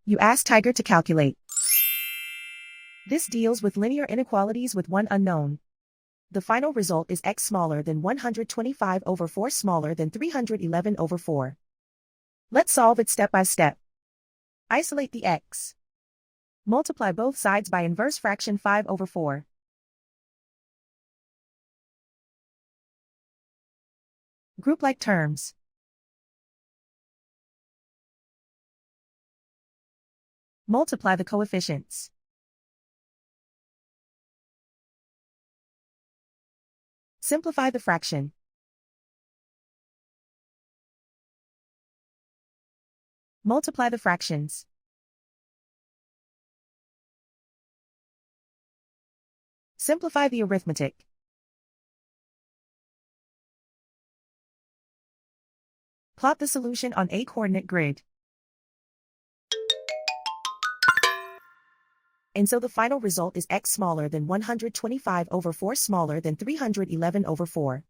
You ask Tiger to calculate. This deals with linear inequalities with one unknown. The final result is x smaller than 125 over 4 smaller than 311 over 4. Let's solve it step by step. Isolate the x. Multiply both sides by inverse fraction 5 over 4. Group like terms. Multiply the coefficients. Simplify the fraction. Multiply the fractions. Simplify the arithmetic. Plot the solution on a coordinate grid. And so the final result is x smaller than 125 over 4 smaller than 311 over 4.